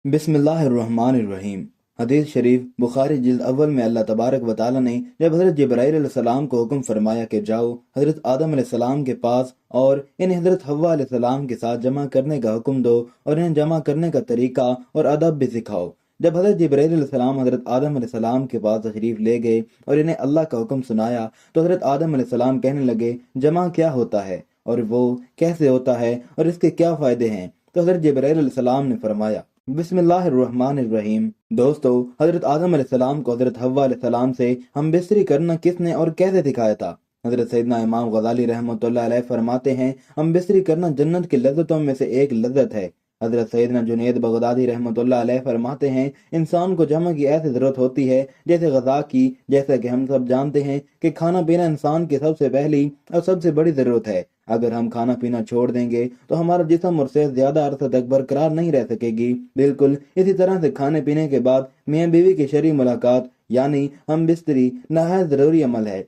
बिस्मिल्लाहिर्रहमानिर्रहीम। हदीस शरीफ बुखारी जिल्द अव्वल में अल्लाह तबारक व तआला ने जब हज़रत जिब्राईल अलैहिस्सलाम को हुक्म फरमाया कि जाओ हज़रत आदम अलैहिस्सलाम के पास और इन्हें हज़रत हव्वा अलैहिस्सलाम के साथ जमा करने का हुक्म दो और इन्हें जमा करने का तरीका और अदब भी सिखाओ। जब हज़रत जिब्राईल अलैहिस्सलाम हज़रत आदम अलैहिस्सलाम के पास तशरीफ़ ले गए और इन्हें अल्लाह का हुक्म सुनाया तो हज़रत आदम अलैहिस्सलाम कहने लगे, जमा क्या होता है और वो कैसे होता है और इसके क्या फ़ायदे हैं? तो हज़रत जिब्राईल अलैहिस्सलाम ने फरमाया, बिस्मिल्लाहिर्रहमानिर्रहीम। दोस्तों, हज़रत आदम अलैहिस्सलाम को हज़रत हव्वा अलैहिस्सलाम से हम बिस्तरी करना किसने और कैसे सिखाया था? हज़रत सैयदना इमाम गज़ाली रहमतुल्लाह अलैह फरमाते हैं, हम बिस्तरी करना जन्नत की लज़्ज़तों में से एक लज़्ज़त है। हज़रत सैयदना जुनैद बगदादी रहमतुल्लाह अलैह फरमाते हैं, इंसान को जमा की ऐसी ज़रूरत होती है जैसे ग़ज़ा की। जैसा कि हम सब जानते हैं कि खाना पीना इंसान की सबसे पहली और सबसे बड़ी ज़रूरत है। अगर हम खाना पीना छोड़ देंगे तो हमारा जिस्म और सेहत ज़्यादा अरसा तक बरकरार नहीं रह सकेगी। बिल्कुल इसी तरह से खाने पीने के बाद मियाँ बीवी की शरई मुलाकात यानी हम बिस्तरी नहायत ज़रूरी अमल है।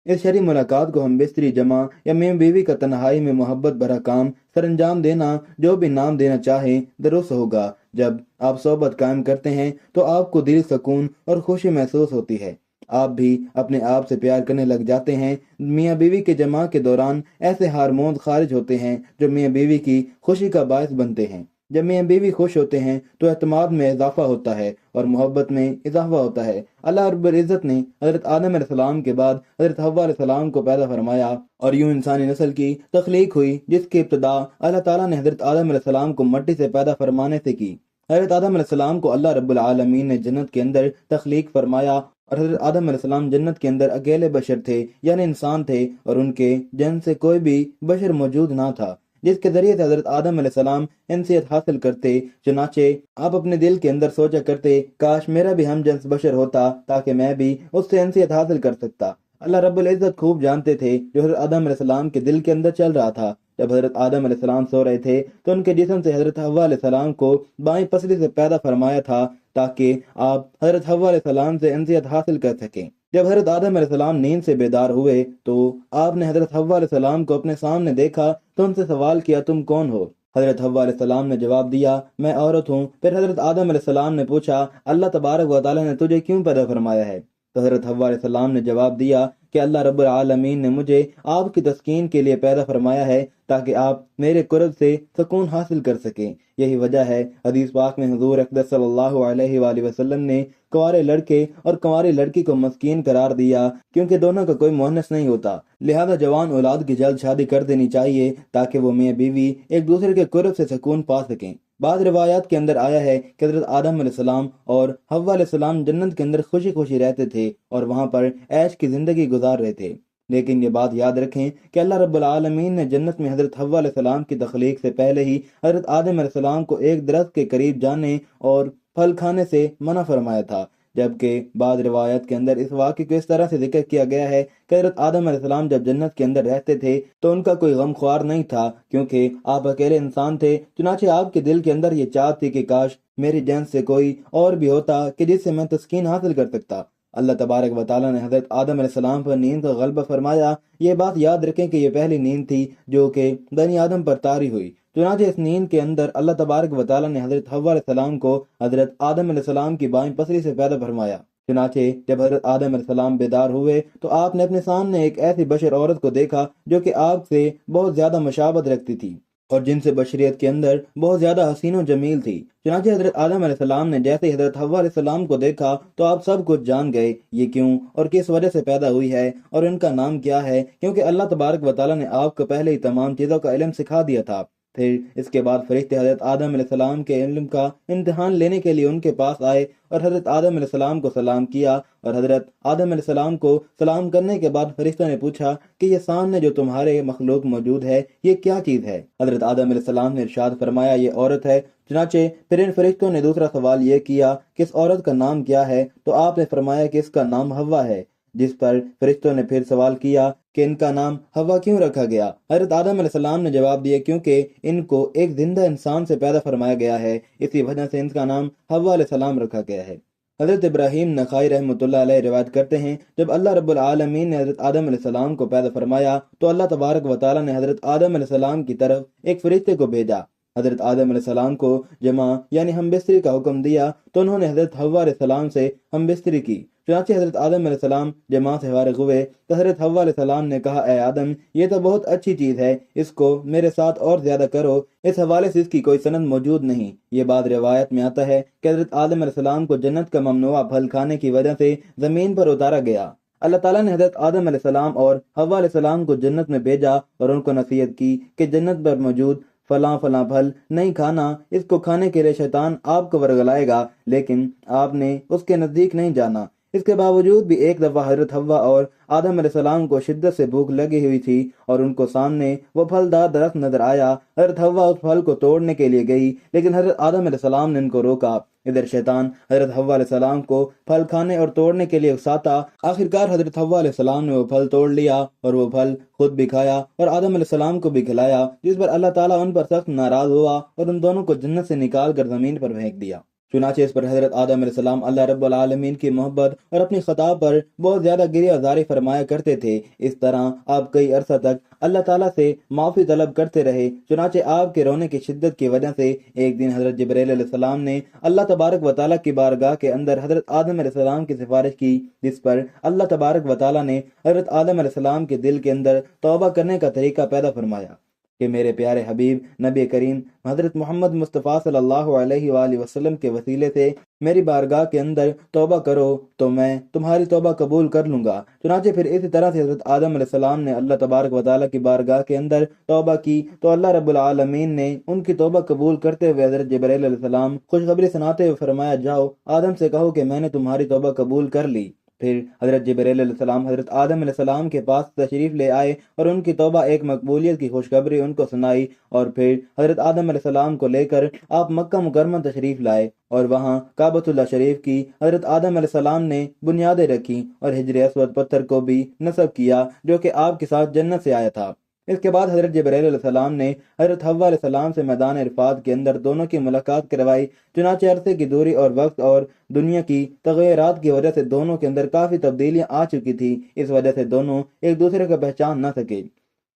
इस शरई मुलाकात को हम बिस्तरी जमा या मियाँ बीवी का तन्हाई में मोहब्बत भरा काम सरंजाम देना, जो भी नाम देना चाहें, दुरुस्त होगा। जब आप सोहबत कायम करते हैं तो आपको दिल सुकून और खुशी महसूस होती है। आप भी अपने आप से प्यार करने लग जाते हैं। मियाँ बीवी के जमा के दौरान ऐसे हार्मोन खारिज होते हैं जो मियाँ बीवी की खुशी का बायस बनते हैं। जब मियाँ बीवी खुश होते हैं तो एतमाद में इजाफा होता है और मोहब्बत में इजाफा होता है। अल्लाह रब्बुल इज़्ज़त ने हज़रत आदम अलैहिस्सलाम के बाद हज़रत हव्वा अलैहिस्सलाम को पैदा फरमाया और यूं इंसानी नस्ल की तख्लीक हुई, जिसकी इब्तिदा अल्लाह ताला ने हज़रत आदम अलैहिस्सलाम को मट्टी से पैदा फरमाने से की। हज़रत आदम अलैहिस्सलाम को अल्लाह रब्बुल आलमीन ने जन्नत के अंदर तख्लीक फरमाया और हज़रत आदम अलैहिस्सलाम जन्नत के अंदर अकेले बशर थे, यानी इंसान थे, और उनके जन्म से कोई भी बशर मौजूद ना था जिसके जरिए से हज़रत आदम अलैहिस्सलाम इंसियत हासिल करते। चुनाचे आप अपने दिल के अंदर सोचा करते, काश मेरा भी हम जन्स बशर होता ताकि मैं भी उससे इंसियत हासिल कर सकता। अल्लाह रब्बुल इज़्ज़त खूब जानते थे जो हज़रत आदम अलैहिस्सलाम के दिल के अंदर चल रहा था। जब हज़रत आदम अलैहिस्सलाम सो रहे थे तो उनके जिस्म से हज़रत हव्वा अलैहिस्सलाम को बाईं पसली से पैदा फरमाया था ताकि आप हज़रत हव्वा अलैहिस्सलाम से इंसियत हासिल कर सकें। जब हज़रत आदम अलैहिस्सलाम नींद से बेदार हुए तो आपने हज़रत हव्वा अलैहिस्सलाम को अपने सामने देखा तो उनसे सवाल किया, तुम कौन हो? हज़रत हव्वा अलैहिस्सलाम ने जवाब दिया, मैं औरत हूँ। फिर हज़रत आदम अलैहिस्सलाम ने पूछा, अल्लाह तबारक व तआला ने तुझे क्यों पैदा फरमाया है? तो हज़रत हव्वा अलैहिस्सलाम ने जवाब दिया कि अल्लाह रब्बुल आलमीन ने मुझे आपकी तस्कीन के लिए पैदा फरमाया है ताकि आप मेरे कुर्ब से सुकून हासिल कर सकें। यही वजह है हदीस पाक में हुज़ूर अक़दस सल्लल्लाहु अलैहि वसल्लम ने कुंवारे लड़के और कुंवारी लड़की को मस्कीन करार दिया, क्योंकि दोनों का कोई मुअन्नस नहीं होता। लिहाजा जवान औलाद की जल्द शादी कर देनी चाहिए ताकि वो मियाँ बीवी एक दूसरे के कुर्ब से सुकून पा सकें। बाद रिवायात के अंदर आया है कि हज़रत आदम अलैहिस्सलाम और हव्वा अलैहिस्सलाम जन्नत के अंदर खुशी खुशी रहते थे और वहाँ पर ऐश की ज़िंदगी गुजार रहे थे। लेकिन ये बात याद रखें कि अल्लाह रब्बुल आलमीन ने जन्नत में हज़रत हव्वा अलैहिस्सलाम की तख्लीक से पहले ही हज़रत आदम अलैहिस्सलाम को एक दरख्त के करीब जाने और फल खाने से मना फरमाया था। जबकि बाद रिवायत के अंदर इस वाक़े को इस तरह से जिक्र किया गया है कि हज़रत आदम अलैहिस्सलाम जब जन्नत के अंदर रहते थे तो उनका कोई गमख्वार नहीं था, क्योंकि आप अकेले इंसान थे। चुनाचे आपके दिल के अंदर ये चाह थी कि काश मेरी जन्स से कोई और भी होता कि जिससे मैं तस्कीन हासिल कर सकता। अल्लाह तबारक व तआला ने हज़रत आदम अलैहिस्सलाम पर नींद का गलबा फरमाया। ये बात याद रखें कि ये पहली नींद थी जो कि बनी आदम पर तारी हुई। चुनांचे इस नींद के अंदर अल्लाह तबारक व तआला ने हज़रत हव्वा अलैहिस्सलाम को हज़रत आदम अलैहिस्सलाम की बाईं पसली से पैदा फरमाया। चुनांचे जब हज़रत आदम अलैहिस्सलाम बेदार हुए तो आपने अपने सामने एक ऐसी बशर औरत को देखा जो कि आपसे बहुत ज़्यादा मुशाबत रखती थी और जिनसे बशरियत के अंदर बहुत ज़्यादा हसीन व जमील थी। चुनांचे हज़रत आदम अलैहिस्सलाम ने जैसे ही हज़रत हव्वा अलैहिस्सलाम को देखा तो आप सब कुछ जान गए, ये क्यों और किस वजह से पैदा हुई है और इनका नाम क्या है, क्योंकि अल्लाह तबारक व तआला ने आपको पहले ही तमाम चीज़ों का इल्म सिखा दिया था। फिर इसके बाद फरिश्ते हज़रत आदम अलैहिस्सलाम के इल्म का इम्तिहान लेने के लिए उनके पास आए और हज़रत आदम अलैहिस्सलाम को सलाम किया और हज़रत आदम अलैहिस्सलाम को सलाम करने के बाद फरिश्तों ने पूछा कि ये सामने जो तुम्हारे मखलूक मौजूद है ये क्या चीज़ है? हज़रत आदम अलैहिस्सलाम ने इरशाद फरमाया, ये औरत है। चुनाचे फिर इन फरिश्तों ने दूसरा सवाल ये किया कि इस औरत का नाम क्या है? तो आपने फरमाया कि इसका नाम हव्वा है। जिस पर फरिश्तों ने फिर सवाल किया कि इनका नाम हव्वा क्यों रखा गया? हज़रत आदम अलैहिस्सलाम ने जवाब दिया, क्योंकि इनको एक जिंदा इंसान से पैदा फरमाया गया है, इसी वजह से इनका नाम हव्वा अलैहिस्सलाम रखा गया है। हज़रत इब्राहीम नखाई रहमतुल्लाह अलैह रिवायत करते हैं, जब अल्लाह रब्बुल आलमीन ने हज़रत आदम अलैहिस्सलाम को पैदा फरमाया तो अल्लाह तबारक व तआला ने हज़रत आदम अलैहिस्सलाम की तरफ एक फरिश्ते को भेजा। حضرت آدم علیہ السلام کو جمع یعنی ہم بستری کا حکم دیا تو انہوں نے حضرت حوا علیہ السلام سے ہم بستری کی۔ چنانچہ حضرت آدم علیہ السلام جمع سے فارغ ہوئے تو حضرت حوا علیہ السلام نے کہا، اے آدم، یہ تو بہت اچھی چیز ہے، اس کو میرے ساتھ اور زیادہ کرو۔ اس حوالے سے اس کی کوئی سند موجود نہیں۔ یہ بات روایت میں آتا ہے کہ حضرت آدم علیہ السلام کو جنت کا ممنوع پھل کھانے کی وجہ سے زمین پر اتارا گیا۔ اللہ تعالیٰ نے حضرت آدم علیہ السلام اور حوا علیہ السلام کو جنت میں بھیجا اور ان کو نصیحت کی کہ جنت پر موجود فلاں فلاں پھل نہیں کھانا، اس کو کھانے کے لیے شیطان آپ کو ورگلائے گا، لیکن آپ نے اس کے نزدیک نہیں جانا۔ اس کے باوجود بھی ایک دفعہ حضرت حوا اور آدم علیہ السلام کو شدت سے بھوک لگی ہوئی تھی اور ان کو سامنے وہ پھلدار درخت نظر آیا۔ حضرت حوا اس پھل کو توڑنے کے لیے گئی، لیکن حضرت آدم علیہ السلام نے ان کو روکا۔ ادھر شیطان حضرت حوا علیہ السلام کو پھل کھانے اور توڑنے کے لیے اکساتا۔ آخرکار حضرت حوا علیہ السلام نے وہ پھل توڑ لیا اور وہ پھل خود بھی کھایا اور آدم علیہ السلام کو بھی کھلایا، جس پر اللہ تعالیٰ ان پر سخت ناراض ہوا اور ان دونوں کو جنت سے نکال کر زمین پر پھینک دیا۔ چنانچہ اس پر حضرت آدم علیہ السلام اللہ رب العالمین کی محبت اور اپنی خطا پر بہت زیادہ گریہ زاری فرمایا کرتے تھے۔ اس طرح آپ کئی عرصہ تک اللہ تعالیٰ سے معافی طلب کرتے رہے۔ چنانچہ آپ کے رونے کی شدت کی وجہ سے ایک دن حضرت جبرائیل علیہ السلام نے اللہ تبارک و تعالیٰ کی بارگاہ کے اندر حضرت آدم علیہ السلام کی سفارش کی، جس پر اللہ تبارک و تعالیٰ نے حضرت آدم علیہ السلام کے دل کے اندر توبہ کرنے کا طریقہ پیدا فرمایا کہ میرے پیارے حبیب نبی کریم حضرت محمد مصطفیٰ صلی اللہ علیہ وآلہ وسلم کے وسیلے سے میری بارگاہ کے اندر توبہ کرو تو میں تمہاری توبہ قبول کر لوں گا۔ چنانچہ پھر اسی طرح سے حضرت آدم علیہ السلام نے اللہ تبارک و تعالیٰ کی بارگاہ کے اندر توبہ کی تو اللہ رب العالمین نے ان کی توبہ قبول کرتے ہوئے حضرت جبرائیل علیہ السلام خوشخبری سناتے ہوئے فرمایا، جاؤ آدم سے کہو کہ میں نے تمہاری توبہ قبول کر لی۔ پھر حضرت جبرائیل علیہ السلام حضرت آدم علیہ السلام کے پاس تشریف لے آئے اور ان کی توبہ ایک مقبولیت کی خوشخبری ان کو سنائی، اور پھر حضرت آدم علیہ السلام کو لے کر آپ مکہ مکرمہ تشریف لائے اور وہاں کعبۃ اللہ شریف کی حضرت آدم علیہ السلام نے بنیادیں رکھیں اور حجر اسود پتھر کو بھی نصب کیا جو کہ آپ کے ساتھ جنت سے آیا تھا۔ اس کے بعد حضرت جبرائیل علیہ السلام نے حضرت حوا علیہ السلام سے میدان عرفات کے اندر دونوں کی ملاقات کروائی۔ چنانچہ عرصے کی دوری اور وقت اور دنیا کی تغیرات کی وجہ سے دونوں کے اندر کافی تبدیلیاں آ چکی تھی، اس وجہ سے دونوں ایک دوسرے کو پہچان نہ سکے،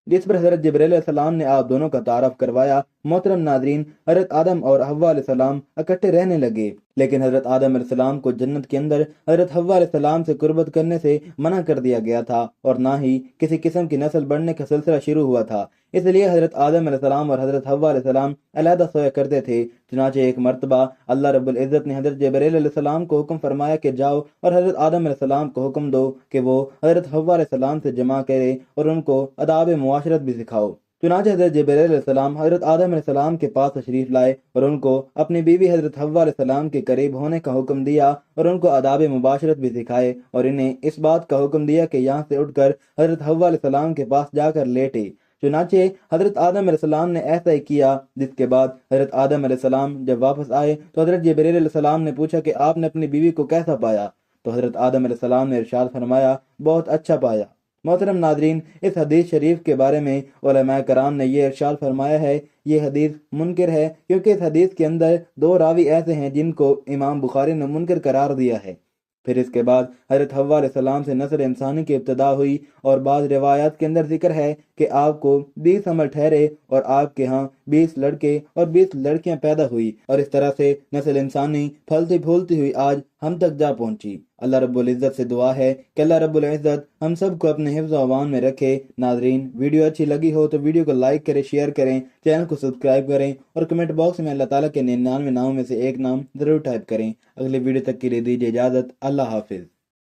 جس پر حضرت جبرائیل علیہ السلام نے آپ دونوں کا تعارف کروایا۔ محترم ناظرین، حضرت آدم اور حوا علیہ السلام اکٹھے رہنے لگے، لیکن حضرت آدم علیہ السلام کو جنت کے اندر حضرت حوا علیہ السلام سے قربت کرنے سے منع کر دیا گیا تھا اور نہ ہی کسی قسم کی نسل بڑھنے کا سلسلہ شروع ہوا تھا، اس لیے حضرت آدم علیہ السلام اور حضرت حوا علیہ السلام علیحدہ سویا کرتے تھے۔ چنانچہ ایک مرتبہ اللہ رب العزت نے حضرت جبرائیل علیہ السلام کو حکم فرمایا کہ جاؤ اور حضرت آدم علیہ السلام کو حکم دو کہ وہ حضرت حوا علیہ السلام سے جمع کرے اور ان کو آداب معاشرت بھی سکھاؤ۔ چنانچہ حضرت جبرائیل علیہ السلام حضرت آدم علیہ السلام کے پاس تشریف لائے اور ان کو اپنی بیوی حضرت حوا علیہ السلام کے قریب ہونے کا حکم دیا اور ان کو آداب مباشرت بھی سکھائے اور انہیں اس بات کا حکم دیا کہ یہاں سے اٹھ کر حضرت حوا علیہ السلام کے پاس جا کر لیٹے۔ چنانچہ حضرت آدم علیہ السلام نے ایسا ہی کیا، جس کے بعد حضرت آدم علیہ السلام جب واپس آئے تو حضرت جبرائیل علیہ السلام نے پوچھا کہ آپ نے اپنی بیوی کو کیسا پایا؟ تو حضرت آدم علیہ السلام نے ارشاد فرمایا، بہت اچھا پایا۔ محترم ناظرین، اس حدیث شریف کے بارے میں علماء کرام نے یہ ارشاد فرمایا ہے، یہ حدیث منکر ہے کیونکہ اس حدیث کے اندر دو راوی ایسے ہیں جن کو امام بخاری نے منکر قرار دیا ہے۔ پھر اس کے بعد حضرت حوا علیہ السلام سے نسل انسانی کی ابتدا ہوئی اور بعض روایات کے اندر ذکر ہے کہ آپ کو 20 حمل ٹھہرے اور آپ کے ہاں 20 لڑکے اور 20 لڑکیاں پیدا ہوئی اور اس طرح سے نسل انسانی پھلتی پھولتی ہوئی آج ہم تک جا پہنچی۔ اللہ رب العزت سے دعا ہے کہ اللہ رب العزت ہم سب کو اپنے حفظ و امان میں رکھے۔ ناظرین، ویڈیو اچھی لگی ہو تو ویڈیو کو لائک کریں، شیئر کریں، چینل کو سبسکرائب کریں اور کمنٹ باکس میں اللہ تعالیٰ کے 99 ناموں میں سے ایک نام ضرور ٹائپ کریں۔ اگلے ویڈیو تک کے لیے دیجیے اجازت۔ اللہ حافظ۔